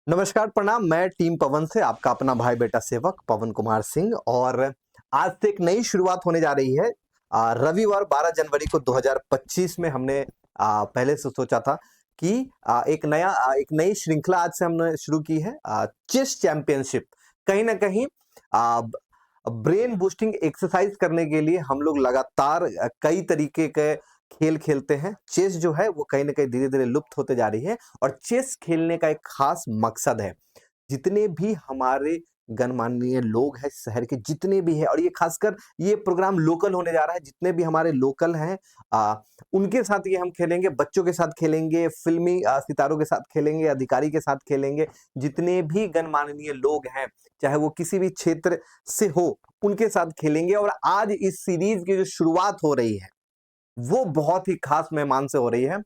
नमस्कार, प्रणाम। मैं टीम पवन से आपका अपना भाई बेटा सेवक पवन कुमार सिंह। और आज से एक नई शुरुआत होने जा रही है। रविवार 12 जनवरी को 2025 में हमने पहले से सोचा था कि एक नई श्रृंखला आज से हमने शुरू की है, चेस चैंपियनशिप। कहीं ना कहीं ब्रेन बूस्टिंग एक्सरसाइज करने के लिए हम लोग लगातार कई तरीके के खेल खेलते हैं। चेस जो है वो कहीं ना कहीं धीरे धीरे लुप्त होते जा रही है, और चेस खेलने का एक खास मकसद है। जितने भी हमारे गणमान्य लोग हैं शहर के, जितने भी हैं, और ये खासकर ये प्रोग्राम लोकल होने जा रहा है, जितने भी हमारे लोकल हैं उनके साथ ये हम खेलेंगे, बच्चों के साथ खेलेंगे, फिल्मी सितारों के साथ खेलेंगे, अधिकारी के साथ खेलेंगे। जितने भी गणमान्य लोग हैं, चाहे वो किसी भी क्षेत्र से हो, उनके साथ खेलेंगे। और आज इस सीरीज की जो शुरुआत हो रही है वो बहुत ही खास मेहमान से हो रही है।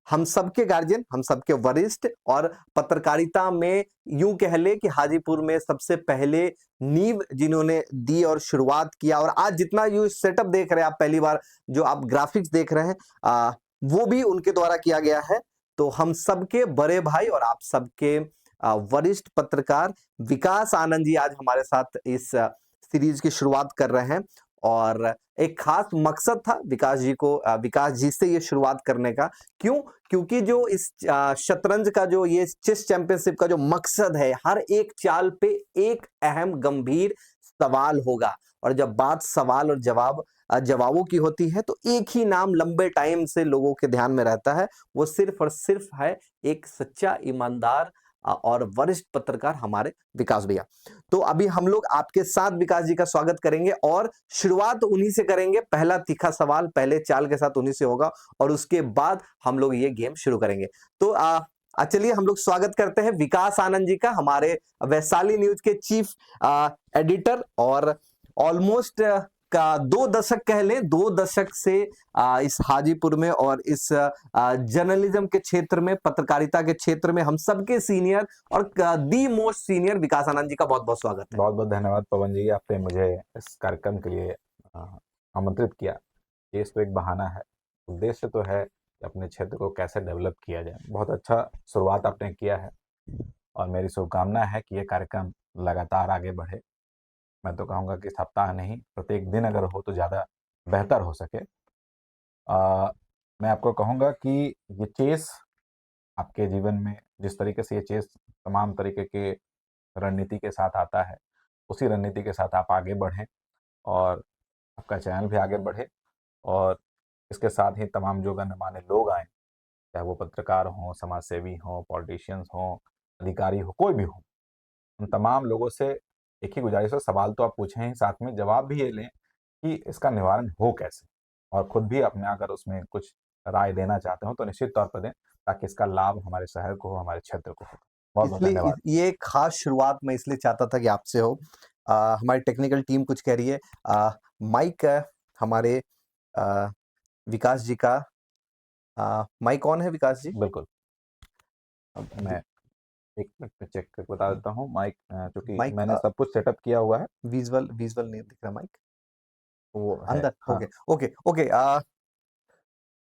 हम सबके गार्जियन, हम सबके वरिष्ठ, और पत्रकारिता में यूं कह ले कि हाजीपुर में सबसे पहले नींव जिन्होंने दी और शुरुआत किया, और आज जितना यू सेटअप देख रहे हैं आप, पहली बार जो आप ग्राफिक्स देख रहे हैं वो भी उनके द्वारा किया गया है। तो हम सबके बड़े भाई और आप सबके वरिष्ठ पत्रकार विकास आनंद जी आज हमारे साथ इस सीरीज की शुरुआत कर रहे हैं। और एक खास मकसद था विकास जी से ये शुरुआत करने का। क्यों? क्योंकि जो इस शतरंज का जो ये चेस चैंपियनशिप का जो मकसद है, हर एक चाल पे एक अहम गंभीर सवाल होगा। और जब बात सवाल और जवाबों की होती है, तो एक ही नाम लंबे टाइम से लोगों के ध्यान में रहता है, वो सिर्फ और सिर्फ है एक सच्चा, ईमानदार और वरिष्ठ पत्रकार हमारे विकास भैया। तो अभी हम लोग आपके साथ विकास जी का स्वागत करेंगे, और शुरुआत उन्हीं से करेंगे। पहला तीखा सवाल पहले चाल के साथ उन्हीं से होगा, और उसके बाद हम लोग ये गेम शुरू करेंगे। तो चलिए हम लोग स्वागत करते हैं विकास आनंद जी का, हमारे वैशाली न्यूज के चीफ एडिटर, और ऑलमोस्ट का 2 दशक कह लें, 2 दशक से इस हाजीपुर में और इस जर्नलिज्म के क्षेत्र में, पत्रकारिता के क्षेत्र में हम सबके सीनियर और दी मोस्ट सीनियर विकास आनंद जी का बहुत बहुत स्वागत है। बहुत बहुत धन्यवाद पवन जी, आपने मुझे इस कार्यक्रम के लिए आमंत्रित किया। ये तो एक बहाना है, उद्देश्य तो है कि अपने क्षेत्र को कैसे डेवलप किया जाए। बहुत अच्छा शुरुआत आपने किया है, और मेरी शुभकामना है कि ये कार्यक्रम लगातार आगे बढ़े। मैं तो कहूँगा कि सप्ताह नहीं, प्रत्येक दिन अगर हो तो ज़्यादा बेहतर हो सके। मैं आपको कहूँगा कि ये चेस आपके जीवन में, जिस तरीके से ये चेस तमाम तरीके के रणनीति के साथ आता है, उसी रणनीति के साथ आप आगे बढ़ें, और आपका चैनल भी आगे बढ़े, और इसके साथ ही तमाम जो गणमान्य लोग आए, चाहे वो पत्रकार हों, समाज सेवी हों, पॉलिटिशियंस हों, अधिकारी हो, कोई भी हो, उन तमाम लोगों से एक ही गुजारिश है, सवाल तो आप पूछें ही, साथ में जवाब भी ये लें कि इसका निवारण हो कैसे, और खुद भी अपने अगर उसमें कुछ राय देना चाहते हो तो निश्चित तौर पर दें, ताकि इसका लाभ हमारे शहर को हो, हमारे क्षेत्र को हो। बहुत बहुत इसलिए धन्यवाद। ये खास शुरुआत मैं इसलिए चाहता था कि आपसे हो। हमारी टेक्निकल टीम कुछ कह रही है। माइक हमारे विकास जी का माइक ऑन है विकास जी? बिल्कुल, मैं एक मिनट में चेक करके बता देता हूँ। माइक चूंकि माइक मैंने सब कुछ सेटअप किया हुआ है, विजुअल विजुअल नहीं दिख रहा माइक वो है। अंदर। हाँ, ओके ओके ओके।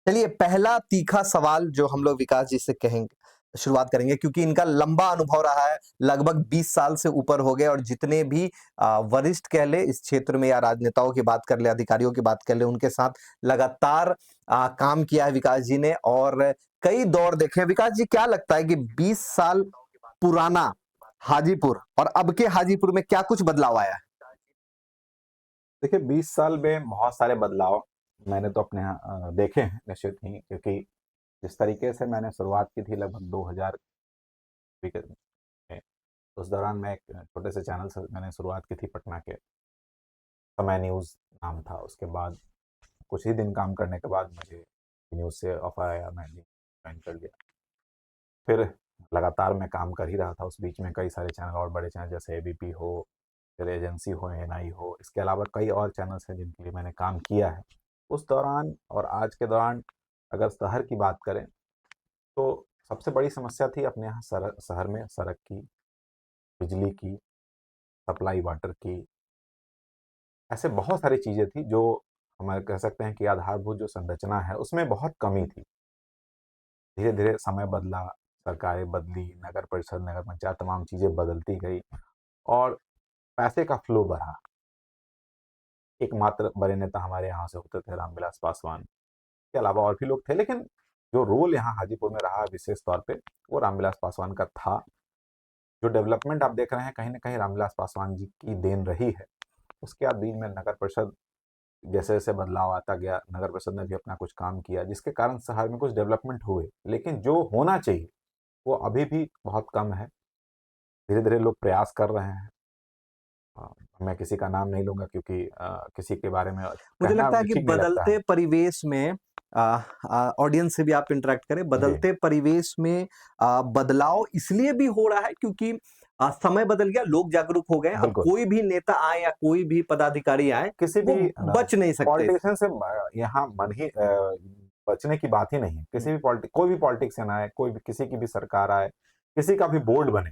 चलिए पहला तीखा सवाल जो हम लोग विकास जी से कहेंगे, शुरुआत करेंगे, क्योंकि इनका लंबा अनुभव रहा है, लगभग 20 साल से ऊपर हो गए, और जितने भी वरिष्ठ कह ले इस क्षेत्र में, या राजनेताओं की बात कर ले, अधिकारियों की बात कर ले, उनके साथ लगातार काम किया है विकास जी ने, और कई दौर देखे हैं। विकास जी, क्या लगता है कि 20 साल पुराना हाजीपुर और अब के हाजीपुर में क्या कुछ बदलाव आया है? देखिए 20 साल में बहुत सारे बदलाव मैंने तो अपने यहाँ देखे हैं निश्चित ही, क्योंकि जिस तरीके से मैंने शुरुआत की थी लगभग 2000 में, उस दौरान मैं एक छोटे से चैनल से मैंने शुरुआत की थी, पटना के समय न्यूज़ नाम था। उसके बाद कुछ ही दिन काम करने के बाद मुझे न्यूज़ से ऑफर आया, मैंने ज्वाइन कर लिया। फिर लगातार मैं काम कर ही रहा था, उस बीच में कई सारे चैनल और बड़े चैनल जैसे एबीपी हो, फिर एजेंसी हो, एएनआई हो, इसके अलावा कई और चैनल्स हैं जिनके लिए मैंने काम किया है। उस दौरान और आज के दौरान अगर शहर की बात करें, तो सबसे बड़ी समस्या थी अपने यहाँ शहर में सड़क की, बिजली की, सप्लाई वाटर की, ऐसे बहुत सारी चीज़ें थी जो हमारे कह सकते हैं कि आधारभूत जो संरचना है उसमें बहुत कमी थी। धीरे धीरे समय बदला, सरकारें बदली, नगर परिषद, नगर पंचायत, तमाम चीज़ें बदलती गई और पैसे का फ्लो बढ़ा। एकमात्र बड़े नेता हमारे यहाँ से होते थे रामविलास पासवान, के अलावा और भी लोग थे, लेकिन जो रोल यहाँ हाजीपुर में रहा विशेष तौर पे, वो रामविलास पासवान का था। जो डेवलपमेंट आप देख रहे हैं, कहीं न कहीं रामविलास पासवान जी की देन रही है। उसके बाद बीच में नगर परिषद जैसे-जैसे बदलाव आता गया, नगर परिषद ने भी अपना कुछ काम किया, जिसके कारण शहर में कुछ डेवलपमेंट हुए। लेकिन जो होना चाहिए, वो अभी भी बहुत कम है। धीरे-धीरे लोग प्रयास कर रहे हैं। मैं किसी का नाम नहीं लूँगा क्योंकि किसी के बारे में मुझे कहना लगता है कि ठीक नहीं लगता बदलते है। परिवेश में ऑडियंस से भी आप इंटरेक्ट करें, जी, बदलते परिवेश में बदलाव इसलिए भी हो रहा है क्योंकि समय बदल गया, लोग जागरूक हो गए। अब बिल्कुल। कोई भी नेता आए या कोई भी पदाधिकारी आए, किसी वो भी बच नहीं सकते इससे। पॉलिटिशियन से यहाँ बचने की बात ही नहीं है। हुँ, कोई भी पॉलिटिशियन आए, कोई भी किसी की भी सरकार आए, किसी का भी बोर्ड बने,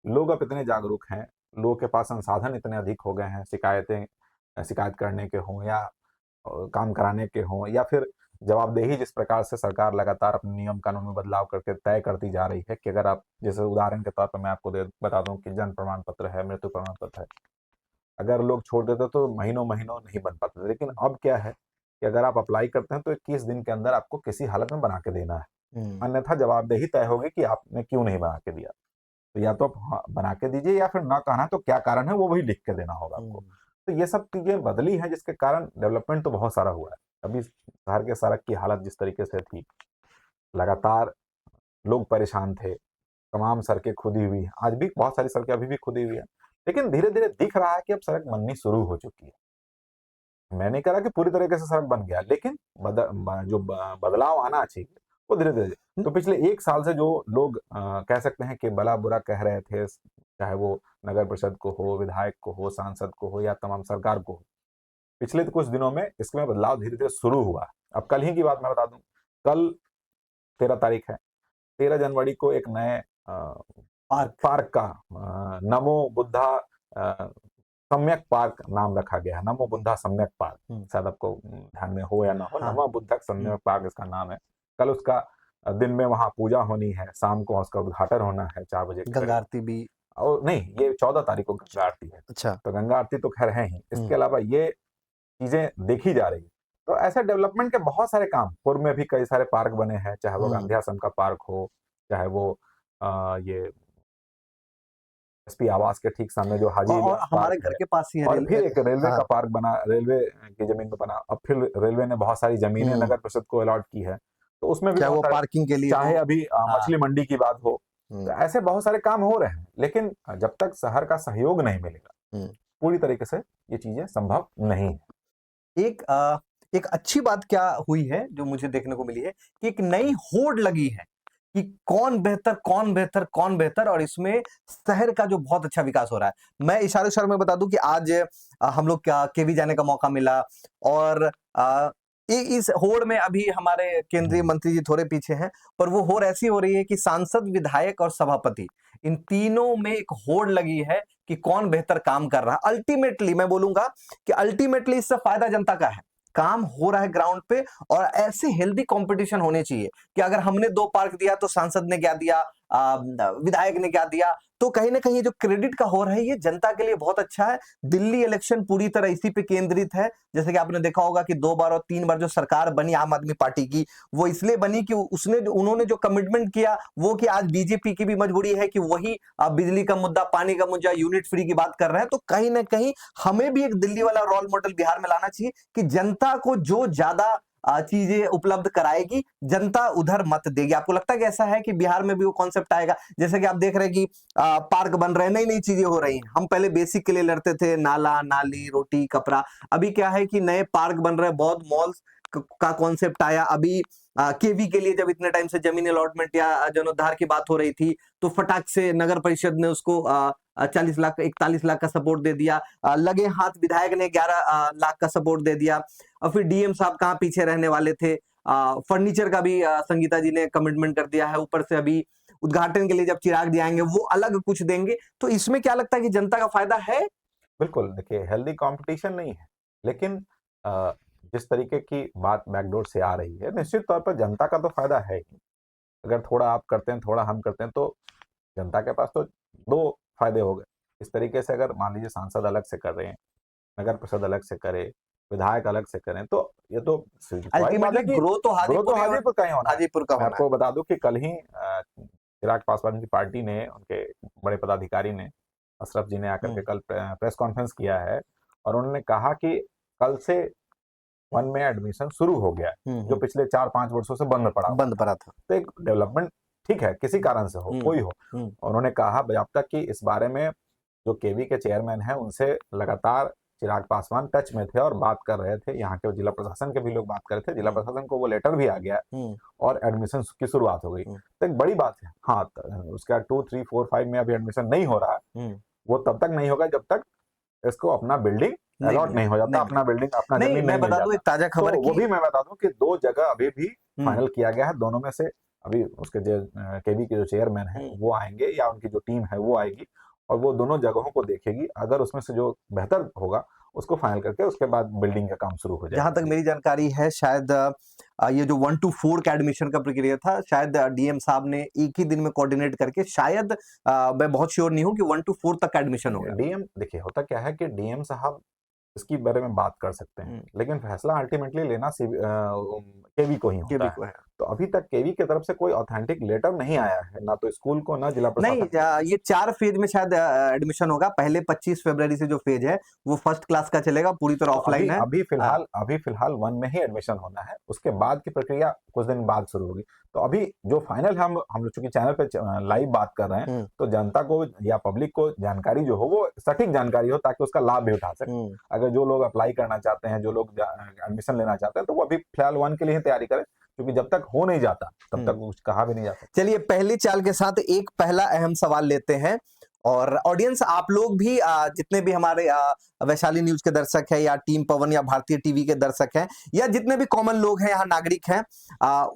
लोग अब इतने जागरूक हैं, लोगों के पास संसाधन इतने अधिक हो गए हैं, शिकायत करने के हों या काम कराने के हों या फिर जवाबदेही जिस प्रकार से सरकार लगातार अपने नियम कानून में बदलाव करके तय करती जा रही है कि अगर आप जैसे उदाहरण के तौर पर मैं आपको बता दूं कि जन्म प्रमाण पत्र है, मृत्यु प्रमाण पत्र है, अगर लोग छोड़ देते तो महीनों-महीनों नहीं बन पाते थे। लेकिन अब क्या है कि अगर आप अप्लाई करते हैं तो 21 दिन के अंदर आपको किसी हालत में बना के देना है। हुँ, अन्यथा जवाबदेही तय होगी कि आपने क्यों नहीं बना के दिया। तो या तो आप हाँ, बना के दीजिए या फिर ना कहना तो क्या कारण है वो भी लिख के देना होगा आपको। हुँ। तो ये सब चीज़ें बदली हैं जिसके कारण डेवलपमेंट तो बहुत सारा हुआ है। अभी शहर के सड़क की हालत जिस तरीके से थी, लगातार लोग परेशान थे, तमाम सड़कें खुदी हुई हैं। आज भी बहुत सारी सड़कें अभी भी खुदी हुई हैं। लेकिन धीरे-धीरे दिख रहा है कि अब सड़क बननी शुरू हो चुकी है। मैं नहीं कह रहा कि पूरी तरीके से सड़क बन गया, लेकिन जो बदलाव आना चाहिए, वो धीरे-धीरे। तो पिछले 1 साल से जो लोग कह सकते हैं कि भला-बुरा कह रहे थे, चाहे वो नगर परिषद को हो, विधायक को हो, सांसद को हो या तमाम सरकार को हो, पिछले तो कुछ दिनों में इसमें बदलाव धीरे-धीरे शुरू हुआ है। अब कल ही की बात मैं बता दूँ, कल 13 तारीख है, 13 जनवरी को एक नए पार्क। पार्क का नमो बुद्धा अ, सम्यक पार्क नाम रखा गया है, नमो बुद्धा सम्यक पार्क। हुँ, शायद आपको ध्यान में हो या ना हो, हाँ, नमो बुद्धक हुँ, सम्यक पार्क इसका नाम है। कल उसका दिन में वहाँ पूजा होनी है, शाम को उसका उद्घाटन होना है 4 बजे के गंगा करीब। आरती भी। और नहीं, ये 14 तारीख को गंगा आरती है। अच्छा। तो गंगा आरती तो ख़ैर है ही, हुँ, इसके अलावा ये चीज़ें देखी जा रही हैं। तो ऐसे डेवलपमेंट के बहुत सारे काम, पूर्व में भी कई सारे पार्क बने हैं, चाहे वो हुँ। गांधी आश्रम का पार्क हो, चाहे वो ये एसपी आवास के ठीक सामने जो हाजी और इलियास पार्क हमारे घर है के पास ही है और फिर एक रेलवे हाँ, का पार्क बना, रेलवे की जमीन पे बना। अब फिर रेलवे ने बहुत सारी जमीनें हुँ, नगर परिषद को अलॉट की है, तो उसमें भी चाहे बहुत वो सारे, पार्किंग के लिए चाहे हो। अभी हाँ, मछली मंडी की बात हो, तो हुँ, ऐसे बहुत सारे काम हो रहे हैं। लेकिन जब तक शहर का सहयोग नहीं मिलेगा, हुँ। पूरी तरीके से ये चीजें संभव नहीं है। एक अच्छी बात क्या हुई है जो मुझे देखने को मिली है कि एक नई होड़ लगी है कि कौन बेहतर, कौन बेहतर, कौन बेहतर और इसमें शहर का जो बहुत अच्छा विकास हो रहा है। मैं इशारे-इशारे में बता दूँ कि आज हम लोग क्या केवी जाने का मौका मिला और इस होड़ में अभी हमारे केंद्रीय हम्म, मंत्री जी थोड़े पीछे हैं, पर वो होड़ ऐसी हो रही है कि सांसद, विधायक और सभापति इन तीनों में एक होड़ लगी है कि कौन बेहतर काम कर रहा है। अल्टीमेटली मैं बोलूँगा कि अल्टीमेटली इससे फायदा जनता का है। काम हो रहा है ग्राउंड पे और ऐसे हेल्दी कंपटीशन होने चाहिए कि अगर हमने 2 पार्क दिया तो सांसद ने क्या दिया, विधायक ने क्या दिया, तो कहीं न कहीं जो क्रेडिट का हो रहा है ये जनता के लिए बहुत अच्छा है। दिल्ली इलेक्शन पूरी तरह इसी पे केंद्रित है। जैसे कि आपने देखा होगा कि 2 बार और 3 बार जो सरकार बनी आम आदमी पार्टी की, वो इसलिए बनी कि उन्होंने जो कमिटमेंट किया वो कि आज बीजेपी की भी मजबूरी है कि वही बिजली का मुद्दा, पानी का मुद्दा, यूनिट फ्री की बात कर रहे हैं। तो कहीं न कहीं हमें भी एक दिल्ली वाला रोल मॉडल बिहार में लाना चाहिए कि जनता को जो ज्यादा चीजें उपलब्ध कराएगी, जनता उधर मत देगी। आपको लगता है कि ऐसा है कि बिहार में भी वो कॉन्सेप्ट आएगा? जैसे कि आप देख रहे हैं कि पार्क बन रहे हैं, नई-नई चीजें हो रही हैं। हम पहले बेसिक के लिए लड़ते थे, नाला, नाली, रोटी, कपड़ा। अभी क्या है कि नए पार्क बन रहे हैं, बहुत मॉल्स का कॉन्सेप्ट आया। अभी केवी के लिए जब इतने टाइम से जमीन अलॉटमेंट या जीर्णोद्धार की बात हो रही थी, तो फटाक से नगर परिषद ने उसको 40 लाख, 41 लाख का सपोर्ट दे दिया। लगे हाथ विधायक ने 11 लाख का सपोर्ट दे दिया और फिर डीएम साहब कहाँ पीछे रहने वाले थे। फर्नीचर का भी संगीता जी ने कमिटमेंट कर दिया है। ऊपर से अभी उद्घाटन के लिए जब चिराग जी आएंगे वो अलग कुछ देंगे। तो इसमें क्या लगता है कि जनता का फायदा है? बिल्कुल, देखिए हेल्दी कंपटीशन नहीं है, लेकिन अ, जिस तरीके की बात बैकडोर से आ रही है, निश्चित तौर पर जनता का तो फायदा है ही। अगर थोड़ा आप करते हैं, थोड़ा हम करते हैं, तो जनता के पास तो 2 फायदे हो गए। इस तरीके से अगर मान लीजिए सांसद अलग से कर रहे हैं, नगर परिषद अलग से करे, विधायक अलग से करें, तो ये तो स्वाभाविक बात अल्टीमेटली है कि ग्रो तो ग्रो तो हाजीपुर हाजीपुर का ही होना है। हाजीपुर का मैं होना है। आपको बता दूं कि कल ही चिराग पासवान की पार्टी ने, उनके बड़े पदाधिकारी ने, अशरफ जी ने आकर के कल प्रेस कॉन्फ्रेंस किया है और उन्होंने कहा कि कल से वन में एडमिशन शुरू हो गया है, जो पिछले 4-5 वर्षों से बंद पड़ा हुआ बंद था। पड़ा था। तो एक डेवलपमेंट ठीक है, किसी कारण से हो, कोई हो। उन्होंने कहा जब तक कि इस बारे में जो केवी के चेयरमैन हैं उनसे लगातार चिराग पासवान टच में थे और बात कर रहे थे, यहाँ के जिला प्रशासन के भी लोग बात कर रहे थे, जिला प्रशासन को वो लेटर भी आ गया और एडमिशन की शुरुआत हो गई। तो एक बड़ी बात है। हाँ, उसका 2, 3, 4, 5 में अभी एडमिशन नहीं हो रहा है, वो तब तक नहीं होगा जब तक इसको अपना बिल्डिंग अलॉट नहीं हो जाता, अपना बिल्डिंग, अपना नहीं, जमीन मैं नहीं मिल बता दूं जाता। एक ताजा खबर तो वो की भी मैं बता दूं कि 2 जगह अभी भी फाइनल किया गया है। दोनों में से अभी उसके जो केवी के जो चेयरमैन है वो आएंगे या उनकी जो टीम है वो आएगी और वो दोनों जगहों को देखेगी। अगर उसमें से जो बेहतर होगा उसको फाइनल करके उसके बाद बिल्डिंग का काम शुरू हो जहां जाएगा। तक मेरी जानकारी है, शायद ये जो 1 to 4 का एडमिशन का प्रक्रिया था, शायद डीएम साहब ने एक ही दिन में कोऑर्डिनेट करके, शायद मैं बहुत श्योर नहीं हूं कि 1 to 4 तक का एडमिशन होगा। डीएम देखिए, होता क्या है कि डीएम साहब इसकी बारे में बात कर सकते हैं, लेकिन फैसला अल्टीमेटली लेना केवी को ही होता है। तो अभी तक केवी की तरफ से कोई ऑथेंटिक लेटर नहीं आया है, ना तो स्कूल को, ना जिला नहीं, प्रशासन। ये 4 फेज में शायद एडमिशन होगा। पहले 25 फरवरी से जो फेज है वो फर्स्ट क्लास का चलेगा, पूरी तरह तो ऑफलाइन है। अभी फिलहाल 1 में ही एडमिशन होना है, उसके बाद की प्रक्रिया कुछ दिन बाद शुरू होगी। तो अभी जो फाइनल हम लोग चूंकि चैनल पे लाइव बात कर रहे हैं, तो जनता को या पब्लिक को जानकारी जो हो वो सटीक जानकारी हो, ताकि उसका लाभ भी उठा सके। अगर जो लोग अप्लाई करना चाहते हैं, जो लोग एडमिशन लेना चाहते हैं, तो वो अभी फिलहाल 1 के लिए ही तैयारी करें, क्योंकि जब तक हो नहीं जाता तब तक कुछ कहा भी नहीं जा सकता। चलिए, पहली चाल के साथ एक पहला अहम सवाल लेते हैं और ऑडियंस, आप लोग भी जितने भी हमारे वैशाली न्यूज के दर्शक हैं या टीम पवन या भारतीय टीवी के दर्शक हैं या जितने भी कॉमन लोग हैं, यहाँ नागरिक हैं,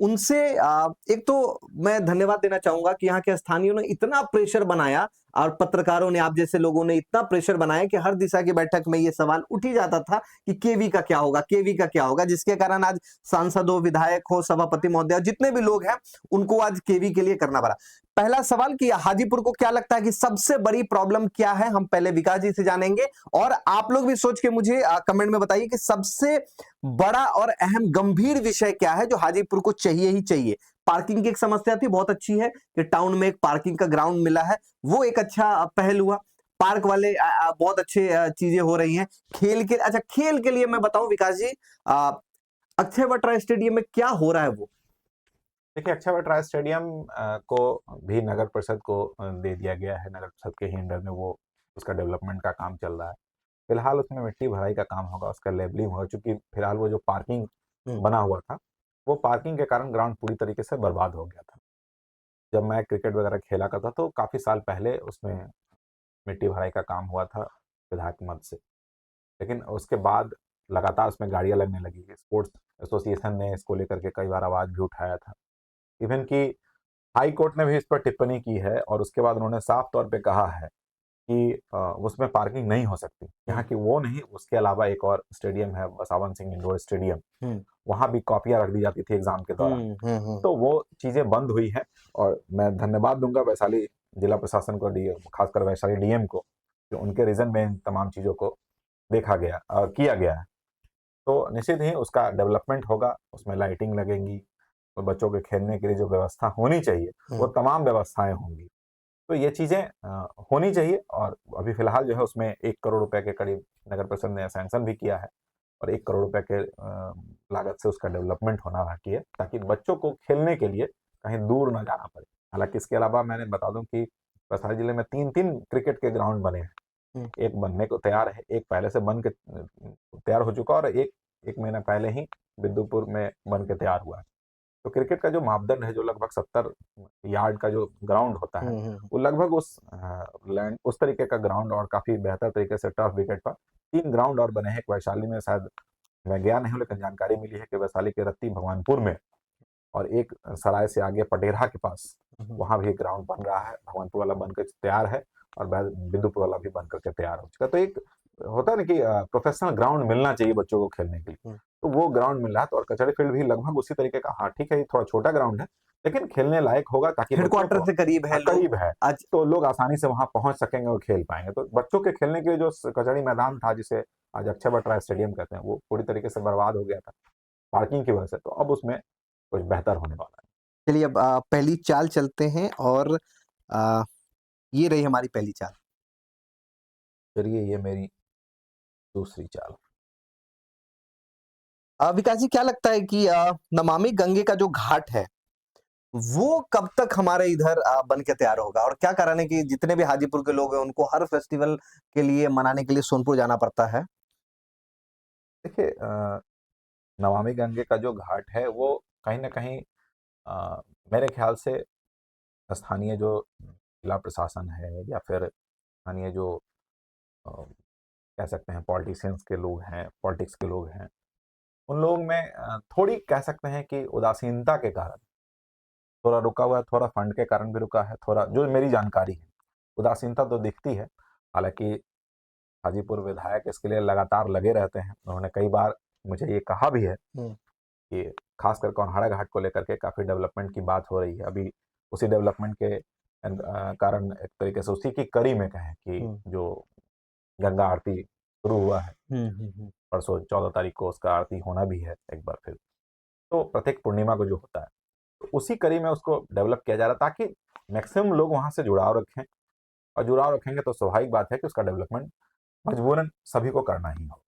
उनसे एक तो मैं धन्यवाद देना चाहूंगा कि यहाँ के स्थानीयों ने इतना प्रेशर बनाया और पत्रकारों ने, आप जैसे लोगों ने इतना प्रेशर बनाया कि हर दिशा की बैठक में ये सवाल उठ ही जाता था कि केवी का क्या होगा, केवी का क्या होगा, जिसके कारण आज सांसद हो, विधायक हो, सभापति महोदय, जितने भी लोग हैं, उनको आज केवी के लिए करना पड़ा। पहला सवाल कि हाजीपुर को क्या लगता है कि सबसे बड़ी प्रॉब्लम क्या है? हम पहले विकास जी से जानेंगे और आप लोग भी सोच के मुझे कमेंट में बताइए कि सबसे बड़ा और अहम गंभीर विषय क्या है जो हाजीपुर को चाहिए ही चाहिए। पार्किंग की एक समस्या थी, बहुत अच्छी है कि टाउन में एक पार्किंग का ग्राउंड मिला है, वो एक अच्छा पहल हुआ। पार्क वाले बहुत अच्छे चीजें हो रही हैं। खेल के, अच्छा खेल के लिए मैं बताऊं विकास जी, अक्षय वट्रा स्टेडियम में क्या हो रहा है वो? देखिए, अक्षय वट्रा स्टेडियम को भी नगर परिषद को दे दिया गया है। नगर परिषद के ही अंडर में वो उसका डेवलपमेंट का काम चल रहा है। फिलहाल उसमें मिट्टी भराई का काम होगा, उसका लेबलिंग होगा, चूंकि फिलहाल वो जो पार्किंग बना हुआ था, वो पार्किंग के कारण ग्राउंड पूरी तरीके से बर्बाद हो गया था। जब मैं क्रिकेट वगैरह खेला करता तो काफी साल पहले उसमें मिट्टी भराई का काम हुआ था विधायक मद से, लेकिन उसके बाद लगातार उसमें गाड़ियां लगने लगी। स्पोर्ट्स एसोसिएशन ने इसको लेकर के कई बार आवाज भी उठाया था। इवन कि हाई कोर्ट ने भी इस पर टिप्पणी की है और उसके बाद उन्होंने साफ तौर पे कहा है कि उसमें पार्किंग नहीं हो सकती। यहाँ की वो नहीं, उसके अलावा एक और स्टेडियम है, बसावन सिंह इंडोर स्टेडियम, वहां भी कॉपियां रख दी जाती थी एग्जाम के दौरान। तो वो चीजें बंद हुई है और मैं धन्यवाद दूंगा वैशाली जिला प्रशासन को, खासकर वैशाली डीएम को, कि उनके रीजन में इन तमाम चीजों को देखा गया और किया गया है। तो निश्चित ही उसका डेवलपमेंट होगा, उसमें लाइटिंग लगेंगी, तो बच्चों के खेलने के लिए जो व्यवस्था होनी चाहिए वो तमाम व्यवस्थाएं होंगी। तो ये चीजें होनी चाहिए और अभी फिलहाल जो है उसमें 1 करोड़ रुपए के करीब नगर परिषद ने सैंक्शन भी किया है और 1 करोड़ रुपए के लागत से उसका डेवलपमेंट होना बाकी है, ताकि बच्चों को खेलने के लिए कहीं दूर ना जाना पड़े। हालांकि इसके अलावा मैंने बता दूं कि वैशाली जिले में 3 क्रिकेट के ग्राउंड बने हैं। एक बनने को तैयार है, एक पहले से बन के तैयार हो चुका और एक महीना पहले ही बिंदुपुर में बन के तैयार हुआ है। तो क्रिकेट का जो मापदंड है, जो लगभग 70 यार्ड का जो ग्राउंड होता है, वो लगभग उस तरीके का ग्राउंड और काफी बेहतर तरीके से टर्फ विकेट पर 3 ग्राउंड और बने हैं। एक वैशाली में, शायद मैं गया नहीं हूँ लेकिन जानकारी मिली है कि वैशाली के रत्ती भगवानपुर में, और एक सराय से आगे पटेरा के पास, वहां भी एक ग्राउंड बन रहा है। भगवानपुर वाला बनकर तैयार है और बिंदुपुर वाला भी बनकर के तैयार हो चुका। तो एक होता है ना कि प्रोफेशनल ग्राउंड मिलना चाहिए बच्चों को खेलने के लिए, तो वो ग्राउंड मिल रहा है। तो और कचहरी फील्ड भी लगभग उसी तरीके का, हाँ ठीक है, ये थोड़ा छोटा ग्राउंड है लेकिन खेलने लायक होगा ताकि बच्चों हेडक्वार्टर को से करीब है लोग करीब है, आज। तो लोग आसानी से वहां पहुंच सकेंगे और खेल पाएंगे। तो बच्चों के खेलने के लिए जो कचड़ी मैदान था, जिसे आज अक्षय बटराय स्टेडियम कहते हैं, वो पूरी तरीके से बर्बाद हो गया था पार्किंग की वजह से। तो अब उसमें कुछ बेहतर होने वाला है। चलिए अब पहली चाल चलते हैं और आ, ये रही हमारी पहली चाल। चलिए, ये मेरी दूसरी चाल। विकास जी, क्या लगता है कि नमामि गंगे का जो घाट है वो कब तक हमारे इधर बन के तैयार होगा, और क्या कारण है कि जितने भी हाजीपुर के लोग हैं उनको हर फेस्टिवल के लिए मनाने के लिए सोनपुर जाना पड़ता है? देखिए, नमामि गंगे का जो घाट है वो कहीं ना कहीं मेरे ख्याल से स्थानीय जो जिला प्रशासन है या फिर स्थानीय जो कह सकते हैं पॉलिटिशियंस के लोग हैं, पॉलिटिक्स के लोग हैं, उन लोगों में थोड़ी कह सकते हैं कि उदासीनता के कारण थोड़ा रुका हुआ है। थोड़ा फंड के कारण भी रुका है, थोड़ा जो मेरी जानकारी है। उदासीनता तो दिखती है। हालांकि हाजीपुर विधायक इसके लिए लगातार लगे रहते हैं। उन्होंने कई बार मुझे ये कहा भी है कि खासकर कौनहाड़ा घाट को लेकर के काफ़ी डेवलपमेंट की बात हो रही है। अभी उसी डेवलपमेंट के कारण एक तरीके से उसी की कड़ी में कहें कि जो गंगा आरती शुरू हुआ है, परसों 14 तारीख को उसका आरती होना भी है एक बार फिर। तो प्रत्येक पूर्णिमा को जो होता है, तो उसी कड़ी में उसको डेवलप किया जा रहा है ताकि मैक्सिमम लोग वहाँ से जुड़ाव रखें। और जुड़ाव रखेंगे तो स्वाभाविक बात है कि उसका डेवलपमेंट मजबूरन सभी को करना ही हो,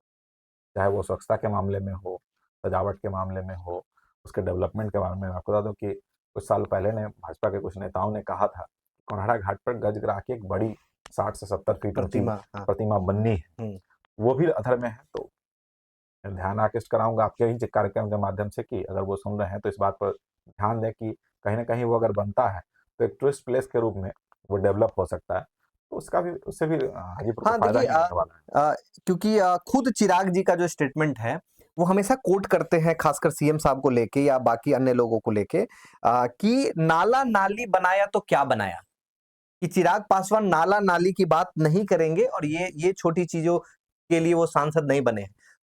चाहे वो स्वच्छता के मामले में हो, सजावट के मामले में हो, उसके डेवलपमेंट के बारे में। आपको बता दूं कि कुछ साल पहले ने भाजपा के कुछ नेताओं ने कहा था कोनहाड़ा घाट पर गज गिरा के एक बड़ी 60 से 70 फीट ऊंची प्रतिमा बननी है, वो भी अधर में है। तो ध्यान आकृष्ट कराऊंगा आपके ही कार्यक्रम के माध्यम से कि अगर वो सुन रहे हैं तो इस बात पर ध्यान दें कि कहीं ना कहीं वो अगर बनता है तो एक टूरिस्ट प्लेस के रूप में वो डेवलप हो सकता है। तो उसका भी, उससे भी हाजीपुर को फायदा ही होने वाला है। क्योंकि खुद चिराग जी का जो स्टेटमेंट है वो हमेशा कोट करते हैं, खासकर सीएम साहब को लेके या बाकी अन्य लोगों को लेके, कि नाला नाली बनाया तो क्या बनाया, कि चिराग पासवान नाला नाली की बात नहीं करेंगे और ये छोटी चीजों के लिए वो सांसद नहीं बने।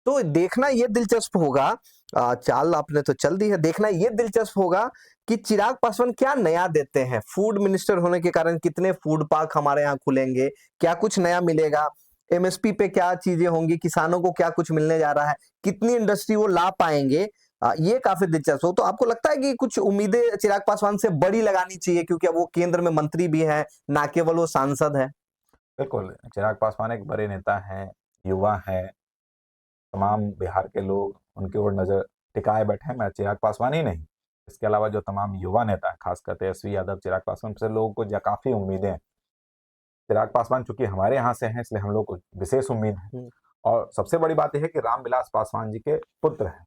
तो देखना ये दिलचस्प होगा, चाल आपने तो चल दी है, देखना ये दिलचस्प होगा कि चिराग पासवान क्या नया देते हैं। फूड मिनिस्टर होने के कारण कितने फूड पार्क हमारे यहाँ खुलेंगे, क्या कुछ नया मिलेगा, एमएसपी पे क्या चीजें होंगी, किसानों को क्या कुछ मिलने जा रहा है, कितनी इंडस्ट्री वो ला पाएंगे, ये काफी दिलचस्प हो। तो आपको लगता है कि कुछ उम्मीदें चिराग पासवान से बड़ी लगानी चाहिए, क्योंकि अब वो केंद्र में मंत्री भी हैं, ना केवल वो सांसद है? बिल्कुल, चिराग पासवान एक बड़े नेता हैं, युवा हैं। तमाम बिहार के लोग उनकी ओर नजर टिकाए बैठे हैं। मैं चिराग पासवान ही नहीं, इसके अलावा जो तमाम युवा नेता हैं, खासकर तेजस्वी यादव, चिराग पासवान से लोगों को काफी उम्मीदें हैं। चिराग पासवान चूंकि हमारे यहाँ से हैं, इसलिए हम लोग को विशेष उम्मीद है। और सबसे बड़ी बात यह है कि रामविलास पासवान जी के पुत्र हैं।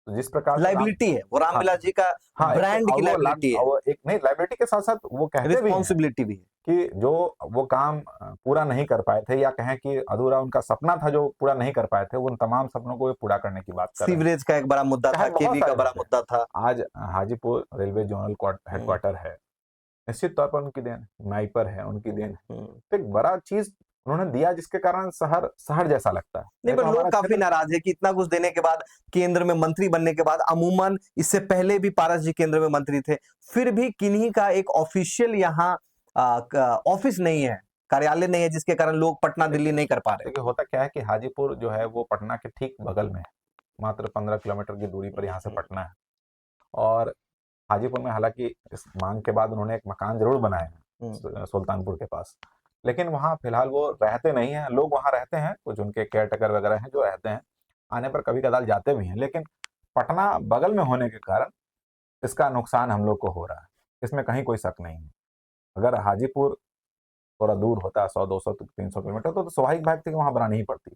तो जिस प्रकार से लाइबिलिटी है वो, रामविलास जी का ब्रांड की लाइबिलिटी है। वो एक नहीं, लाइबिलिटी के साथ साथ वो कहते भी हैं रिस्पॉन्सिबिलिटी भी है कि जो वो काम पूरा नहीं कर पाए थे, या कहें कि अधूरा उनका सपना था जो पूरा नहीं कर पाए थे, उन तमाम सपनों को पूरा करने की बात कर रहे हैं। सीवरेज का एक बड़ा मुद्दा था, केवी का बड़ा मुद्दा था। आज हाजीपुर रेलवे जोनल हेडक्वार्टर है, निश्चित तौर पर उनकी देन, माइपर है उनकी देन। तो एक बड़ा चीज उन्होंने दिया जिसके कारण शहर शहर जैसा लगता है। नहीं, पर लोग काफी नाराज है कि इतना कुछ देने के बाद, केंद्र में मंत्री बनने के बाद, अमूमन इससे पहले भी पारस जी केंद्र में मंत्री थे, फिर भी किन्हीं का एक ऑफिशियल यहाँ ऑफिस नहीं है, कार्यालय नहीं है, जिसके कारण लोग पटना दिल्ली नहीं कर पा रहे। देखिए, होता क्या है कि हाजीपुर जो है वो पटना के ठीक बगल में है, मात्र 15 किलोमीटर की दूरी पर यहाँ से पटना है। और हाजीपुर में हालांकि इस मांग के बाद उन्होंने एक मकान जरूर बनाया है सुल्तानपुर के पास, लेकिन वहाँ फिलहाल वो रहते नहीं हैं। लोग वहाँ रहते हैं, कुछ उनके केयर टेकर वगैरह हैं जो रहते हैं, आने पर कभी कदाल जाते भी हैं। लेकिन पटना बगल में होने के कारण इसका नुकसान हम लोग को हो रहा है, इसमें कहीं कोई शक नहीं है। अगर हाजीपुर थोड़ा दूर होता है, 100, 200, 300 किलोमीटर, तो स्वाभाविक बात थी कि वहाँ बनानी ही पड़ती।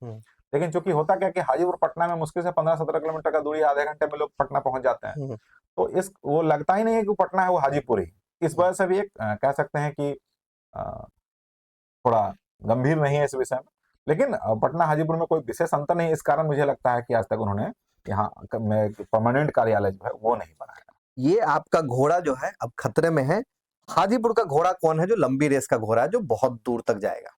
लेकिन चूंकि होता क्या कि हाजीपुर पटना में मुश्किल से 15-17 किलोमीटर का दूरी, आधे घंटे में लोग पटना पहुंच जाते हैं। तो इस वो लगता ही नहीं है कि पटना है, वो हाजीपुर ही। इस वजह से भी एक कह सकते हैं कि थोड़ा गंभीर नहीं है इस विषय में। लेकिन पटना हाजीपुर में कोई विशेष अंतर नहीं, इस कारण मुझे लगता है कि आज तक उन्होंने यहाँ परमानेंट कार्यालय जो है वो नहीं बनाया। ये आपका घोड़ा जो है अब खतरे में है। हाजीपुर का घोड़ा कौन है? जो लंबी रेस का घोड़ा है, जो बहुत दूर तक जाएगा।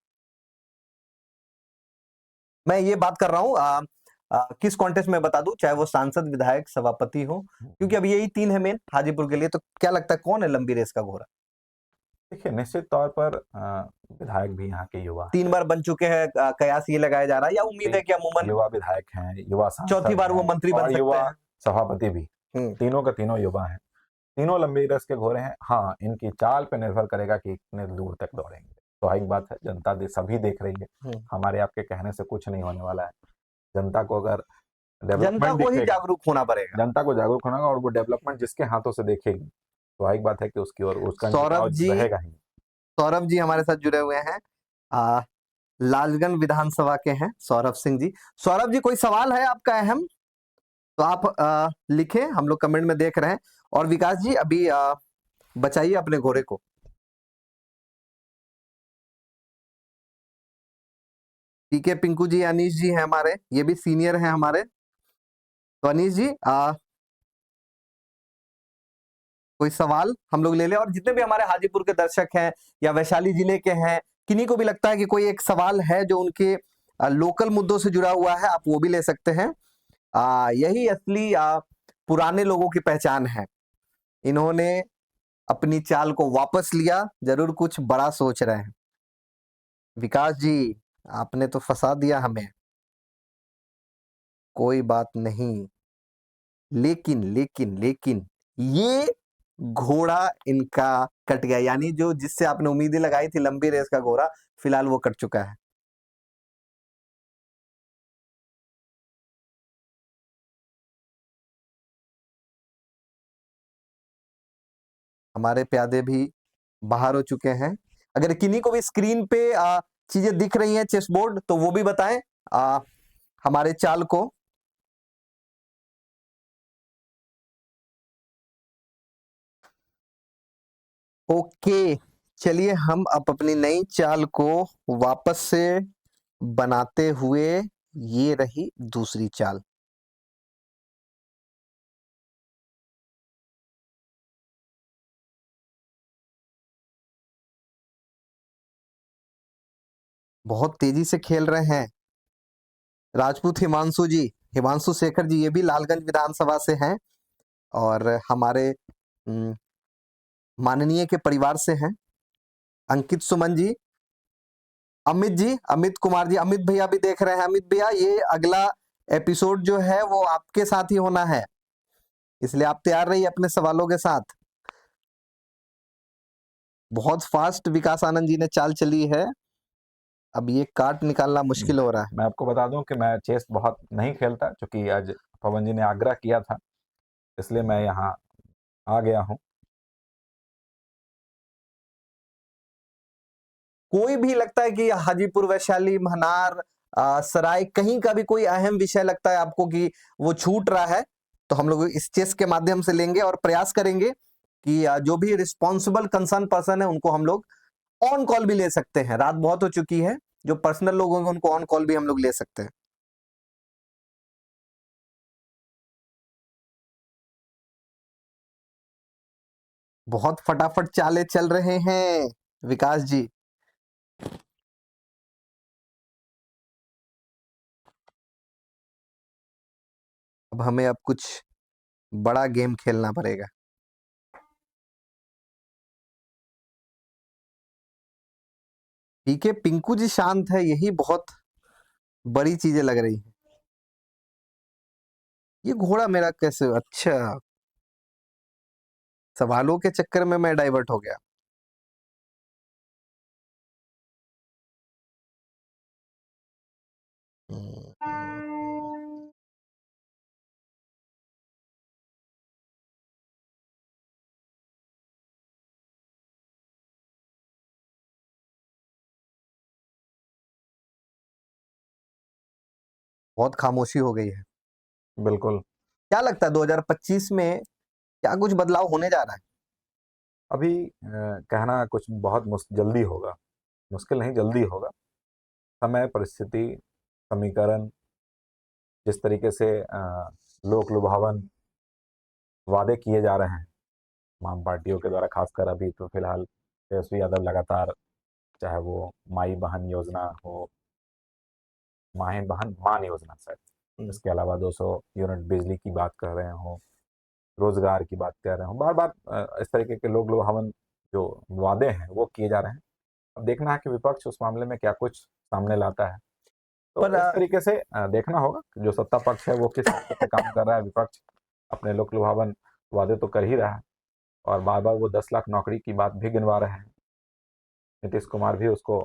मैं ये बात कर रहा हूं किस कॉन्टेस्ट में बता दूं, चाहे वो सांसद, विधायक, सभापति हो, क्योंकि अब यही 3 है मेन हाजीपुर के लिए। तो क्या लगता है कौन है लंबी रेस का घोड़ा? देखिए, निश्चित तौर पर विधायक भी यहाँ के युवा 3 बार बन चुके हैं, कयास ये लगाया जा रहा है, या उम्मीद है कि अमूमन युवा विधायक हैं, युवा चौथी सांसद बार वो हैं मंत्री बन और सकते युवा हैं? सभापति भी। तीनों के तीनों युवा हैं, तीनों लंबी रस के घोड़े हैं। हाँ, इनकी चाल पे निर्भर करेगा कि कितने दूर तक दौड़ेंगे। स्वाभाविक बात है, जनता सभी देख रही है, हमारे आपके कहने से कुछ नहीं होने वाला है। जनता को अगर जनता डेवलपमेंट को ही दिखेगा, जागरूक होना पड़ेगा। जनता को जागरूक होना और वो डेवलपमेंट जिसके हाथों से देखेगी, स्वाभाविक बात है कि उसकी ओर उसका सौरभ झुकाव जी, रहेगा ही। सौरभ जी हमारे साथ जुड़े हुए हैं, लालगंज विधानसभा के हैं सौरभ सिंह जी। सौरभ जी, कोई सवाल है आपका अहम तो आप लिखें, हम लोग कमेंट में देख रहे हैं। और विकास जी अभी बचाइए अपने घोड़े को। पीके पिंकू जी, अनीश जी हैं हमारे, ये भी सीनियर हैं हमारे। तो अनीश जी कोई सवाल हम लोग ले लें, और जितने भी हमारे हाजीपुर के दर्शक हैं या वैशाली जिले के हैं, किन्हीं को भी लगता है कि कोई एक सवाल है जो उनके लोकल मुद्दों से जुड़ा हुआ है, आप वो भी ले सकते हैं। यही असली पुराने लोगों की पहचान है। इन्होंने अपनी चाल को वापस लिया, जरूर कुछ बड़ा सोच रहे हैं। विकास जी, आपने तो फंसा दिया हमें। कोई बात नहीं, लेकिन लेकिन लेकिन ये घोड़ा इनका कट गया, यानी जो जिससे आपने उम्मीदें लगाई थी लंबी रेस का घोड़ा, फिलहाल वो कट चुका है। हमारे प्यादे भी बाहर हो चुके हैं। अगर किन्हीं को भी स्क्रीन पे चीजें दिख रही हैं, चेस बोर्ड, तो वो भी बताएं हमारे चाल को। ओके, चलिए हम अब अपनी नई चाल को वापस से बनाते हुए, ये रही दूसरी चाल। बहुत तेजी से खेल रहे हैं राजपूत हिमांशु जी, हिमांशु शेखर जी, ये भी लालगंज विधानसभा से हैं और हमारे माननीय के परिवार से हैं। अंकित सुमन जी, अमित जी, अमित कुमार जी, अमित भैया भी देख रहे हैं। अमित भैया, ये अगला एपिसोड जो है वो आपके साथ ही होना है, इसलिए आप तैयार रहिए अपने सवालों के साथ। बहुत फास्ट विकास आनंद जी ने चाल चली है, अब ये काट निकालना मुश्किल हो रहा है। मैं आपको बता दूं कि मैं चेस बहुत नहीं खेलता, क्योंकि आज पवन जी ने आग्रह किया था, इसलिए मैं यहाँ आ गया हूँ। कोई भी लगता है कि हाजीपुर, वैशाली, महनार, सराय, कहीं का भी कोई अहम विषय लगता है आपको कि वो छूट रहा है, तो हम लोग इस चेस के माध्यम से लेंगे और प्रयास करेंगे कि जो भी रिस्पॉन्सिबल कंसर्न पर्सन है उनको हम लोग ऑन कॉल भी ले सकते हैं। रात बहुत हो चुकी है, जो पर्सनल लोग होंगे उनको ऑन कॉल भी हम लोग ले सकते हैं। बहुत फटाफट चाले चल रहे हैं विकास जी। अब हमें अब कुछ बड़ा गेम खेलना पड़ेगा। ठीक है, पिंकू जी शांत है, यही बहुत बड़ी चीजें लग रही है। ये घोड़ा मेरा कैसे, अच्छा, सवालों के चक्कर में मैं डाइवर्ट हो गया। बहुत खामोशी हो गई है। बिल्कुल। क्या लगता है 2025 में क्या कुछ बदलाव होने जा रहा है? अभी कहना कुछ बहुत जल्दी होगा, मुश्किल नहीं, जल्दी होगा। समय, परिस्थिति, समीकरण, जिस तरीके से लोक लुभावन वादे किए जा रहे हैं तमाम पार्टियों के द्वारा, खासकर अभी तो फिलहाल तेजस्वी यादव लगातार, चाहे वो माई बहन योजना हो, माहिन बहन मान योजना शायद, इसके अलावा 200 यूनिट बिजली की बात कर रहे हो, रोजगार की बात कर रहे हो, बार बार इस तरीके के लोग लुभावन जो वादे हैं वो किए जा रहे हैं। अब देखना है कि विपक्ष उस मामले में क्या कुछ सामने लाता है। तो पर इस तरीके से देखना होगा कि जो सत्ता पक्ष है वो किस तरीके से काम कर रहा है। विपक्ष अपने लोक लुभावन वादे तो कर ही रहा है और बार बार वो 10 लाख नौकरी की बात भी गिनवा रहे हैं। नीतीश कुमार भी उसको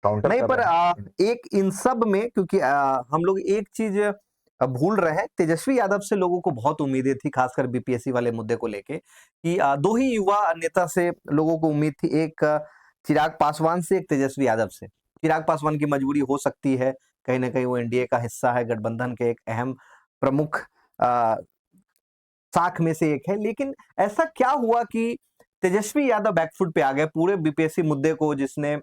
काउंटर नहीं, कर पर रहे हैं। एक इन सब में, क्योंकि हम लोग एक चीज भूल रहे हैं, तेजस्वी यादव से लोगों को बहुत उम्मीदें थी, खासकर बीपीएससी वाले मुद्दे को लेके, कि दो ही युवा नेता से लोगों को उम्मीद थी, एक चिराग पासवान से, एक तेजस्वी यादव से। चिराग पासवान की मजबूरी हो सकती है, कहीं ना कहीं वो एनडीए का हिस्सा है, गठबंधन के एक अहम प्रमुख अ, साख में से एक है। लेकिन ऐसा क्या हुआ कि तेजस्वी यादव बैकफुट पे आ गए पूरे बीपीएससी मुद्दे को, जिसने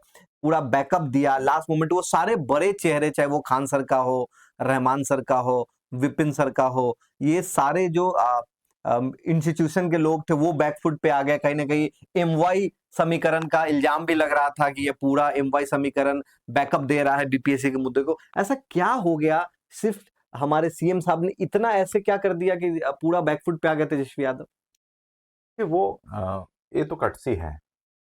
पूरा बैकअप दिया लास्ट मोमेंट। वो सारे बड़े चेहरे, चाहे वो खान सर का हो, रहमान सर का हो, विपिन सर का हो, ये सारे जो इंस्टीट्यूशन के लोग थे, वो बैकफुट पे आ गए। कहीं ना कहीं एमवाई समीकरण का इल्जाम भी लग रहा था कि ये पूरा एमवाई समीकरण बैकअप दे रहा है बीपीएससी के मुद्दे को। ऐसा क्या हो गया, सिर्फ हमारे सीएम साहब ने इतना ऐसे क्या कर दिया कि पूरा बैकफुट पे आ गया तेजस्वी यादव? कि वो ये तो कटसी है,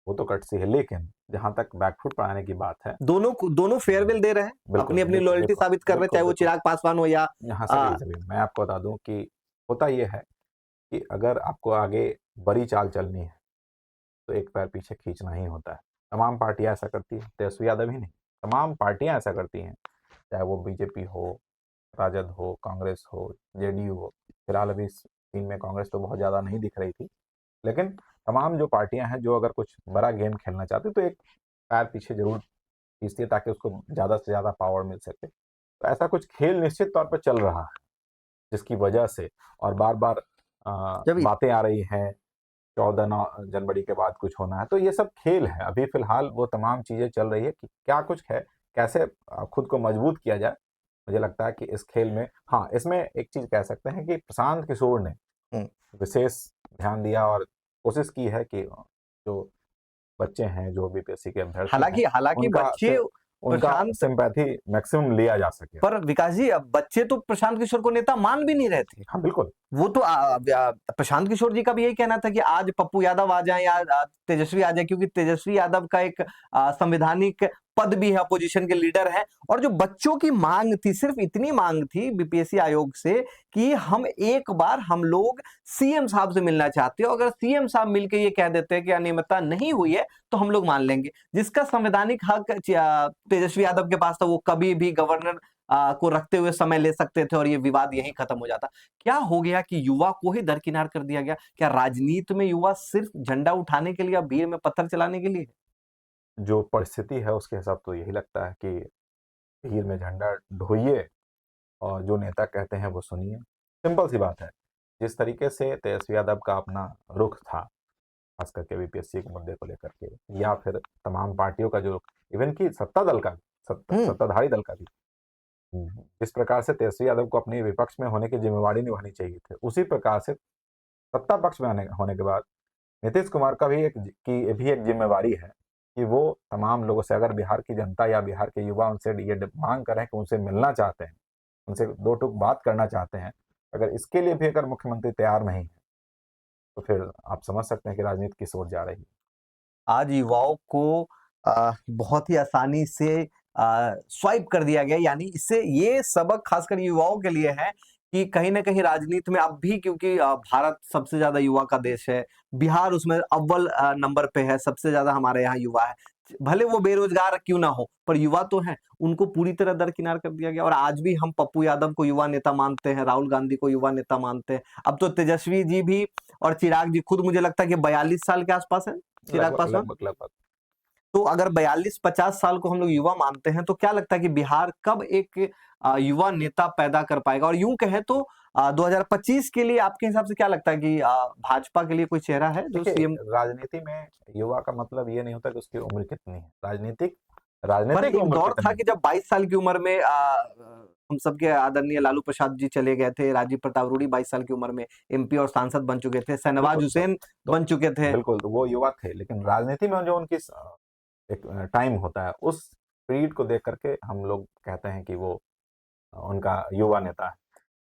वो तो कटसी है, लेकिन जहां तक बैकफुट पर आने की बात है, दोनों फेयरवेल दे रहे हैं, बिल्कुल अपनी अपनी देखो लॉयल्टी देखो साबित कर रहे हैं, बिल्कुल चाहे वो देखो चिराग पासवान हो या यहाँ आ, सभी मैं आपको बता दूं कि होता यह है कि अगर आपको आगे बड़ी चाल चलनी है तो एक पैर पीछे खींचना ही होता है। तमाम पार्टियां ऐसा करती है, तेजस्वी यादव ही नहीं, तमाम पार्टियां ऐसा करती हैं, चाहे वो बीजेपी हो, राजद हो, कांग्रेस हो, जेडीयू हो। फिलहाल अभी इस सीन में कांग्रेस तो बहुत ज़्यादा नहीं दिख रही थी, लेकिन तमाम जो पार्टियां हैं जो अगर कुछ बड़ा गेम खेलना चाहती तो एक पैर पीछे जरूर खींचती है ताकि उसको ज़्यादा से ज़्यादा पावर मिल सके। तो ऐसा कुछ खेल निश्चित तौर पर चल रहा है, जिसकी वजह से और बार बार जब बातें आ रही हैं 14 जनवरी के बाद कुछ होना है। तो ये सब खेल है, अभी फिलहाल वो तमाम चीज़ें चल रही है कि क्या कुछ है, कैसे खुद को मजबूत किया जाए। मुझे लगता है कि इस खेल में, हाँ, इसमें एक चीज़ कह सकते हैं कि प्रशांत किशोर ने विशेष ध्यान दिया और कोशिश की है कि जो बच्चे हैं, जो बीपीएससी के अभ्यर्थी हैं, हालांकि हालांकि उनका बच्चे उनका प्रशांत, सिंपैथी मैक्सिमम लिया जा सके। पर विकास जी, अब बच्चे तो प्रशांत किशोर को नेता मान भी नहीं रहे थे। हाँ बिल्कुल। वो तो प्रशांत किशोर जी का भी यही कहना था कि आज पप्पू यादव आ जाए या तेजस्वी आ जाए, क्योंकि तेजस्वी यादव का एक संवैधानिक पद भी है, अपोजिशन के लीडर है। और जो बच्चों की मांग थी, सिर्फ इतनी मांग थी बीपीएससी आयोग से कि हम एक बार हम लोग सीएम साहब से मिलना चाहते हो, अगर सीएम साहब मिलकर ये कह देते हैं कि अनियमितता नहीं हुई है तो हम लोग मान लेंगे। जिसका संवैधानिक हक तेजस्वी यादव के पास था, वो कभी भी गवर्नर को रखते हुए समय ले सकते थे और ये विवाद यहीं खत्म हो जाता। क्या हो गया कि युवा को ही दरकिनार कर दिया गया? क्या राजनीति में युवा सिर्फ झंडा उठाने के लिए या भीड़ में पत्थर चलाने के लिए? जो परिस्थिति है उसके हिसाब तो यही लगता है कि भीड़ में झंडा ढोइए और जो नेता कहते हैं वो सुनिए। सिंपल सी बात है, जिस तरीके से तेजस्वी यादव का अपना रुख था, खास करके बीपीएससी के मुद्दे को लेकर के, या फिर तमाम पार्टियों का जो, इवन की सत्ता दल का, सत्ताधारी दल का भी, जिस प्रकार से तेजस्वी यादव को अपनी विपक्ष में होने की जिम्मेवारी निभानी चाहिए थी, उसी प्रकार से सत्ता पक्ष में होने के बाद नीतीश कुमार का भी एक जिम्मेवारी है कि वो तमाम लोगों से, अगर बिहार की जनता या बिहार के युवा उनसे ये मांग करें कि उनसे मिलना चाहते हैं, उनसे दो टूक बात करना चाहते हैं, अगर इसके लिए भी अगर मुख्यमंत्री तैयार नहीं है तो फिर आप समझ सकते हैं कि राजनीति किस ओर जा रही है। आज युवाओं को बहुत ही आसानी से स्वाइप कर दिया गया। यानी इससे ये सबक खासकर युवाओं के लिए है कि कहीं ना कहीं राजनीति में अब भी, क्योंकि भारत सबसे ज्यादा युवा का देश है, बिहार उसमें अव्वल नंबर पे है, सबसे ज्यादा हमारे यहाँ युवा है। भले वो बेरोजगार क्यों ना हो, पर युवा तो है, उनको पूरी तरह दरकिनार कर दिया गया। और आज भी हम पप्पू यादव को युवा नेता मानते हैं, राहुल गांधी को युवा नेता मानते हैं। अब तो तेजस्वी जी भी और चिराग जी खुद, मुझे लगता है कि 42 साल के आसपास है चिराग लगभग पासवान। लगभग लगभग तो अगर 42-50 साल को हम लोग युवा मानते हैं, तो क्या लगता है कि बिहार कब एक युवा नेता पैदा कर पाएगा? और यूं कहें तो 2025 के लिए आपके हिसाब से क्या लगता है कि भाजपा के लिए कोई चेहरा है जो देखिए, सीएम? राजनीति में युवा का मतलब ये नहीं होता कि उसकी उम्र कितनी है, पर राजनीतिक एक उम्र दौर कितनी था है। कि जब 22 साल की उम्र में हम सबके आदरणीय लालू प्रसाद जी चले गए थे, राजीव प्रताप रूडी 22 साल की उम्र में एमपी और सांसद बन चुके थे, बिल्कुल शहनवाज हुसैन तो बन चुके थे। बिल्कुल तो वो युवा थे, लेकिन राजनीति में जो उनकी एक टाइम होता है, उस पीरियड को देख करके हम लोग कहते हैं कि वो उनका युवा नेता है,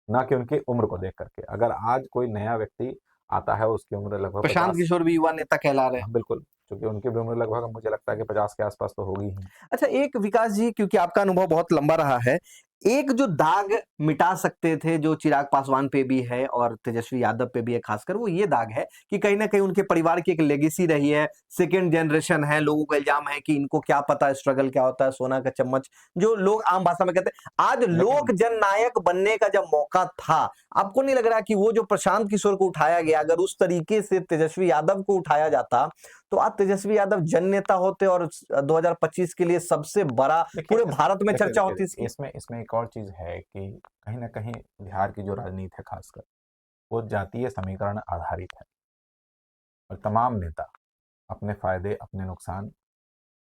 ना कि उनकी उम्र को देख करके। अगर आज कोई नया व्यक्ति आता है, उसकी उम्र लगभग प्रशांत 50। किशोर भी युवा नेता कहला रहे हैं। हाँ, बिल्कुल, क्योंकि उनकी भी उम्र लगभग मुझे लगता है कि 50 के आस-पास तो होगी ही। अच्छा, एक विकास जी, क्योंकि आपका अनुभव बहुत लंबा रहा है, एक जो दाग मिटा सकते थे जो चिराग पासवान पे भी है और तेजस्वी यादव पे भी है खासकर, वो ये दाग है कि कहीं ना कहीं उनके परिवार की एक लेगेसी रही है, सेकेंड जनरेशन है, लोगों का इल्जाम है कि इनको क्या पता स्ट्रगल क्या होता है, सोना का चम्मच, जो लोग आम भाषा में कहते हैं। आज लोक लेकिन जननायक बनने का जब मौका था, आपको नहीं लग रहा कि वो जो प्रशांत किशोर को उठाया गया, अगर उस तरीके से तेजस्वी यादव को उठाया जाता तो आज तेजस्वी यादव जन नेता होते और 2025 के लिए सबसे बड़ा देखिए पूरे इस भारत में देखिए चर्चा होती देखिए इसकी। इसमें इसमें एक और चीज़ है कि कहीं न कहीं बिहार की जो राजनीति है खासकर, वो जातीय समीकरण आधारित है और तमाम नेता अपने फ़ायदे, अपने नुकसान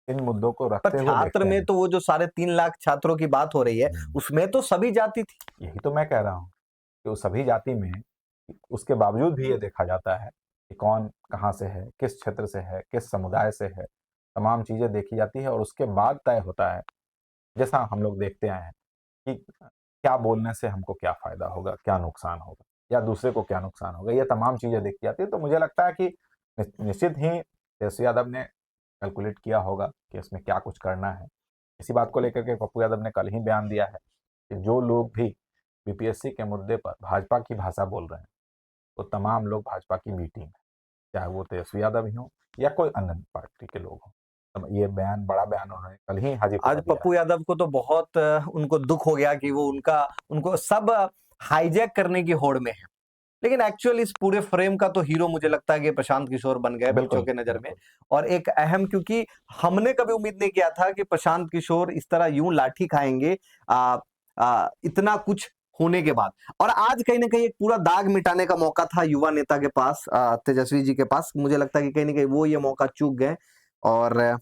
इन मुद्दों को पर रखते हुए छात्र देखते में हैं। तो वो जो 3.5 लाख छात्रों की बात हो रही है, हुँ, उसमें तो सभी जाति थी। यही तो मैं कह रहा हूँ कि उस सभी जाति में उसके बावजूद भी ये देखा जाता है कि कौन कहाँ से है, किस क्षेत्र से है, किस समुदाय से है, तमाम चीज़ें देखी जाती है और उसके बाद तय होता है, जैसा हम लोग देखते आए हैं कि क्या बोलने से हमको क्या फ़ायदा होगा, क्या नुकसान होगा या दूसरे को क्या नुकसान होगा, ये तमाम चीज़ें देखी जाती हैं। तो मुझे लगता है कि निश्चित ही तेजस्वी यादव ने कैलकुलेट किया होगा कि इसमें क्या कुछ करना है। इसी बात को लेकर के पप्पू यादव ने कल ही बयान दिया है कि जो लोग भी बीपीएससी के मुद्दे पर भाजपा की भाषा बोल रहे हैं, वो तमाम लोग भाजपा की बी टीम है, चाहे वो तेजस्वी यादव ही हों या कोई अन्य पार्टी के लोग हों। अब ये बयान, बड़ा बयान उन्होंने कल ही हाजीपुर आज में दिया है। पप्पू यादव को तो बहुत उनको दुख हो गया कि वो उनको सब हाईजैक करने की होड़ में है। लेकिन एक्चुअल इस पूरे फ्रेम का तो हीरो मुझे लगता है कि प्रशांत किशोर बन गए बच्चों बिल्कुल, के नजर में। बिल्कुल। और एक अहम, क्योंकि हमने कभी उम्मीद नहीं किया था कि प्रशांत किशोर इस तरह यूं लाठी खाएंगे इतना कुछ होने के बाद। और आज कहीं ना कहीं एक पूरा दाग मिटाने का मौका था युवा नेता के पास, तेजस्वी जी के पास। मुझे लगता है कि कहीं ना कहीं वो ये मौका चूक गए। और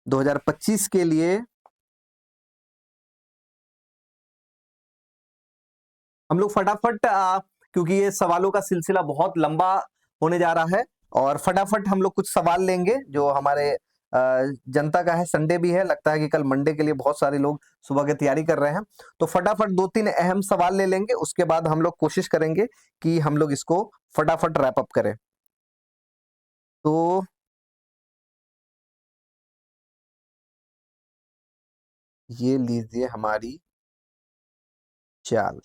2025 के लिए हम लोग फटाफट, क्योंकि ये सवालों का सिलसिला बहुत लंबा होने जा रहा है, और फटाफट हम लोग कुछ सवाल लेंगे जो हमारे जनता का है। संडे भी है, लगता है कि कल मंडे के लिए बहुत सारे लोग सुबह की तैयारी कर रहे हैं। तो फटाफट 2-3 अहम सवाल ले लेंगे, उसके बाद हम लोग कोशिश करेंगे कि हम लोग इसको फटाफट रैप अप करें। तो ये लीजिए हमारी चाल।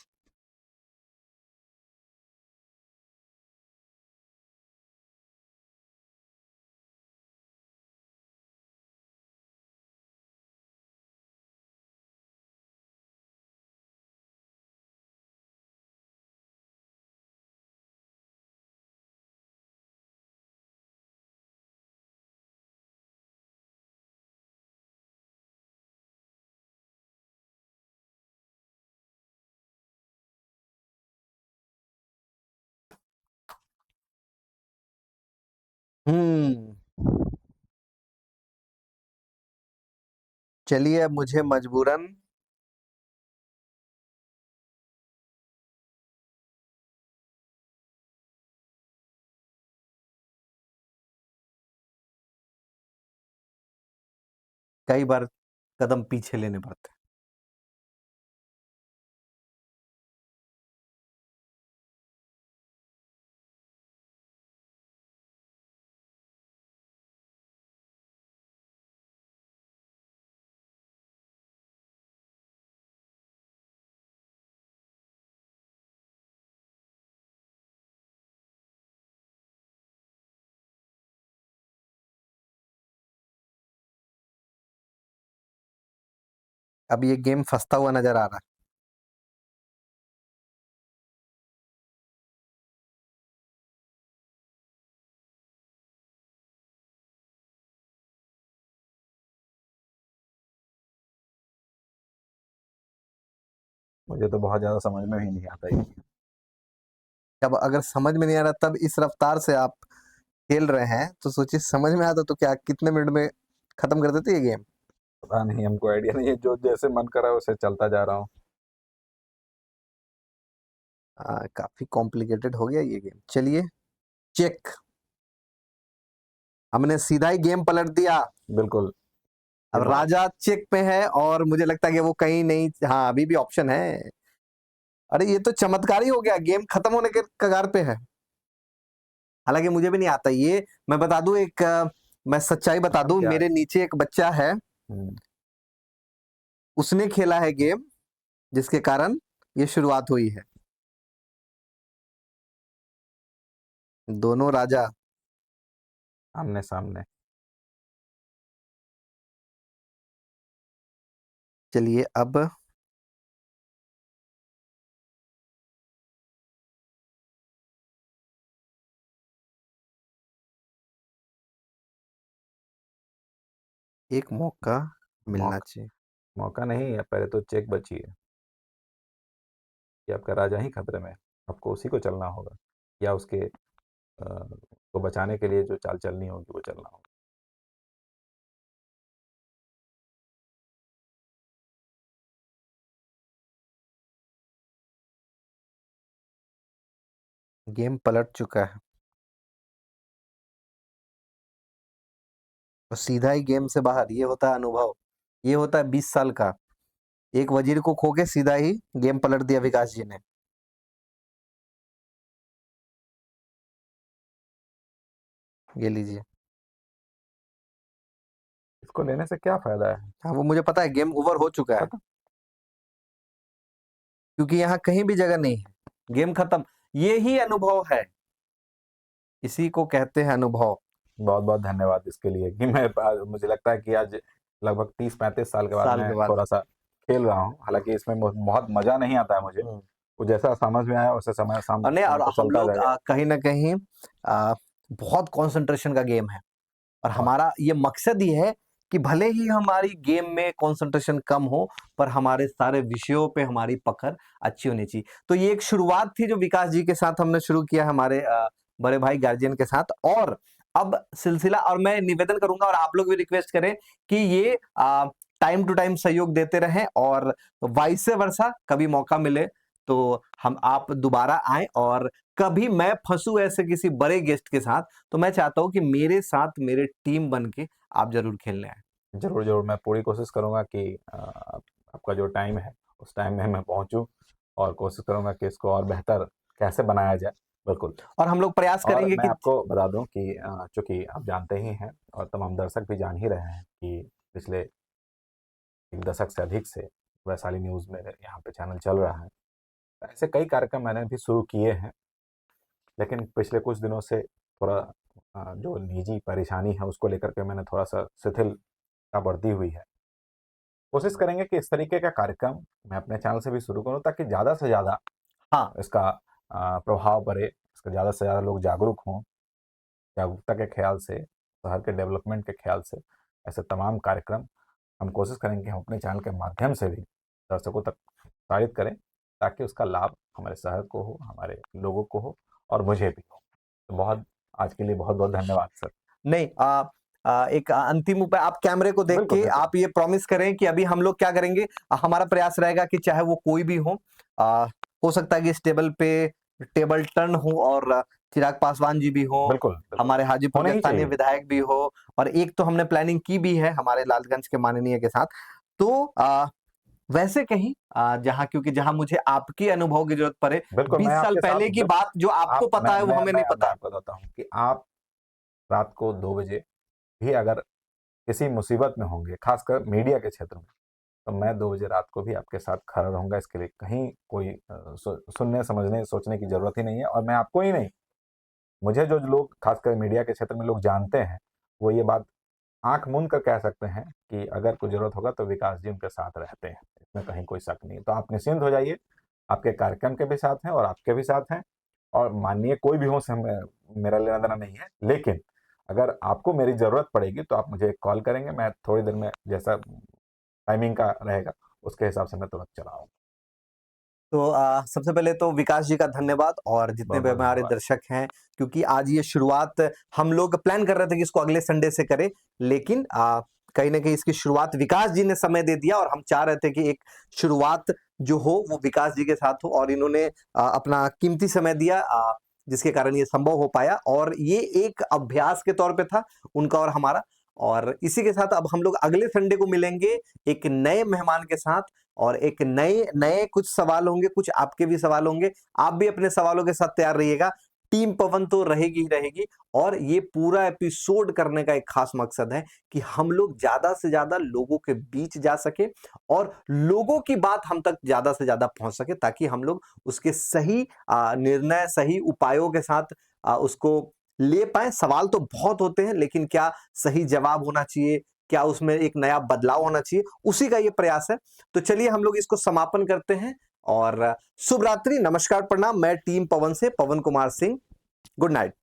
हम्म, चलिए, अब मुझे मजबूरन कई बार कदम पीछे लेने पड़ते हैं। अब ये गेम फंसता हुआ नजर आ रहा है। मुझे तो बहुत ज़्यादा समझ में ही नहीं आता ये। अब अगर समझ में नहीं आ रहा, तब इस रफ्तार से आप खेल रहे हैं, तो सोचिए समझ में आता तो क्या कितने मिनट में खत्म कर देते ये गेम। पता नहीं, हमको आइडिया नहीं है, जो जैसे मन करा वैसे चलता जा रहा हूँ। काफी कॉम्प्लिकेटेड हो गया ये गेम। चलिए, चेक। हमने सीधा ही गेम पलट दिया। बिल्कुल। अब ये बात राजा चेक पे है और मुझे लगता है कि वो कहीं नहीं, हाँ अभी भी ऑप्शन है। अरे ये तो चमत्कार ही हो गया, गेम खत्म होने के कगार पे है। हालांकि मुझे भी नहीं आता ये, मैं बता दूं एक मैं सच्चाई बता नाम दूं, क्या है? मेरे नीचे एक बच्चा है, हम्म, उसने खेला है गेम, जिसके कारण ये शुरुआत हुई है। दोनों राजा। आमने सामने। चलिए अब एक मौका मिलना मौका चाहिए। मौका नहीं है, पहले तो चेक बची है कि आपका राजा ही खतरे में है, आपको उसी को चलना होगा, या उसके को बचाने के लिए जो चाल चलनी होगी वो चलना होगा। गेम पलट चुका है और सीधा ही गेम से बाहर। ये होता है अनुभव, ये होता है 20 साल का। एक वजीर को खो के सीधा ही गेम पलट दिया विकास जी ने। ये लीजिए। इसको लेने से क्या फायदा है? हाँ वो मुझे पता है, गेम ओवर हो चुका है, पता। क्योंकि यहाँ कहीं भी जगह नहीं है, गेम खत्म। ये ही अनुभव है, इसी को कहते हैं अनुभव। बहुत बहुत धन्यवाद इसके लिए कि मुझे लगता है कि आज लगभग 30-35 साल के बाद साल मैं के बाद। थोड़ा सा खेल रहा हूँ। हालांकि इसमें बहुत मजा नहीं आता है मुझे, हम्म। वो जैसा समझ में आया वैसे और नहीं, और तो हम चलता लोग जाएगा। कहीं ना कहीं बहुत कंसंट्रेशन का गेम है, और बहुत। हमारा ये मकसद ही है कि भले ही हमारी गेम में कंसंट्रेशन कम हो, पर हमारे सारे विषयों पे हमारी पकड़ अच्छी होनी चाहिए। तो ये एक शुरुआत थी जो विकास जी के साथ हमने शुरू किया, हमारे बड़े भाई गार्जियन के साथ। और अब सिलसिला, और मैं निवेदन करूंगा और आप लोग भी रिक्वेस्ट करें कि ये टाइम टू टाइम सहयोग देते रहें, और वाइस वर्सा कभी मौका मिले तो हम आप दोबारा आए, और कभी मैं फंसू ऐसे किसी बड़े गेस्ट के साथ, तो मैं चाहता हूं कि मेरे साथ मेरे टीम बन के आप जरूर खेलने आए। जरूर जरूर, मैं पूरी कोशिश करूंगा कि आपका जो टाइम है उस टाइम में मैं पहुंचूं, और कोशिश करूंगा कि इसको और बेहतर कैसे बनाया जाए। बिल्कुल। और हम लोग प्रयास और करेंगे मैं कि आपको बता दूं कि चूंकि आप जानते ही हैं और तमाम दर्शक भी जान ही रहे हैं कि पिछले 1 दशक से अधिक से वैशाली न्यूज़ में यहाँ पे चैनल चल रहा है। ऐसे कई कार्यक्रम मैंने भी शुरू किए हैं, लेकिन पिछले कुछ दिनों से थोड़ा जो निजी परेशानी है उसको लेकर के मैंने थोड़ा सा शिथिलता बढ़ती हुई है। कोशिश करेंगे कि इस तरीके का कार्यक्रम मैं अपने चैनल से भी शुरू करूं, ताकि ज़्यादा से ज़्यादा हाँ, इसका प्रभाव पड़े, इसका ज़्यादा से ज़्यादा लोग जागरूक हों। जागरूकता के ख्याल से, शहर के डेवलपमेंट के ख्याल से ऐसे तमाम कार्यक्रम हम कोशिश करेंगे कि हम अपने चैनल के माध्यम से भी दर्शकों तक प्रसारित करें, ताकि उसका लाभ हमारे शहर को हो, हमारे लोगों को हो, और मुझे भी हो। तो बहुत आज के लिए बहुत बहुत धन्यवाद सर। नहीं, एक अंतिम उपाय, आप कैमरे को देख बिल्कुल के बिल्कुल। आप ये प्रॉमिस करें कि अभी हम लोग क्या करेंगे, हमारा प्रयास रहेगा कि चाहे वो कोई भी हो सकता है कि इस टेबल पे टेबल टर्न हो, और चिराग पासवान जी भी हो, बिल्कुल बिल्कुल। हमारे हाजीपुर होना के ही स्थानीय चाहिए। विधायक भी हो, और एक तो हमने प्लानिंग की भी है हमारे लालगंज के माननीय के साथ। तो वैसे कहीं जहाँ, क्योंकि जहाँ मुझे आपके अनुभव की जरूरत पड़े, बिल्कुल, मैं 20 साल आपके साथ पहले की बात जो आपको आप पता है वो हमें नहीं मैं पता। आपको बताता हूँ कि आप रात को 2 बजे भी अगर किसी मुसीबत में होंगे, खासकर मीडिया के क्षेत्र में, तो मैं 2 बजे रात को भी आपके साथ खड़ा रहूंगा। इसके लिए कहीं कोई सुनने समझने सोचने की जरूरत ही नहीं है। और मैं आपको ही नहीं, मुझे जो लोग खासकर मीडिया के क्षेत्र में लोग जानते हैं, वो ये बात आंख मूंद कर कह सकते हैं कि अगर कोई जरूरत होगा तो विकास जी उनके साथ रहते हैं, इसमें कहीं कोई शक नहीं। तो आप निश्चिंत हो जाइए, आपके कार्यक्रम के भी साथ हैं और आपके भी साथ हैं। और माननीय कोई भी हो से मेरा लेना देना नहीं है, लेकिन अगर आपको मेरी ज़रूरत पड़ेगी तो आप मुझे एक कॉल करेंगे, मैं थोड़ी देर में जैसा टाइमिंग का रहेगा उसके हिसाब से मैं तुरंत चला आऊँगा। तो सबसे पहले तो विकास जी का धन्यवाद, और जितने बहुत भी बहुत हमारे धन्यवाद। दर्शक हैं, क्योंकि आज ये शुरुआत हम लोग प्लान कर रहे थे कि इसको अगले संडे से करें, लेकिन कहीं ना कहीं इसकी शुरुआत विकास जी ने समय दे दिया, और हम चाह रहे थे कि एक शुरुआत जो हो वो विकास जी के साथ हो, और इन्होंने अपना कीमती समय दिया, जिसके कारण ये संभव हो पाया, और ये एक अभ्यास के तौर पे था उनका और हमारा। और इसी के साथ अब हम लोग अगले संडे को मिलेंगे एक नए मेहमान के साथ, और एक नए नए कुछ सवाल होंगे, कुछ आपके भी सवाल होंगे। आप भी अपने सवालों के साथ तैयार रहिएगा। टीम पवन तो रहेगी ही रहेगी, और ये पूरा एपिसोड करने का एक खास मकसद है कि हम लोग ज्यादा से ज्यादा लोगों के बीच जा सके और लोगों की बात हम तक ज्यादा से ज्यादा पहुंच सके, ताकि हम लोग उसके सही निर्णय, सही उपायों के साथ उसको ले पाए। सवाल तो बहुत होते हैं, लेकिन क्या सही जवाब होना चाहिए, क्या उसमें एक नया बदलाव होना चाहिए, उसी का ये प्रयास है। तो चलिए हम लोग इसको समापन करते हैं, और शुभ रात्रि, नमस्कार, प्रणाम। मैं टीम पवन से पवन कुमार सिंह, गुड नाइट।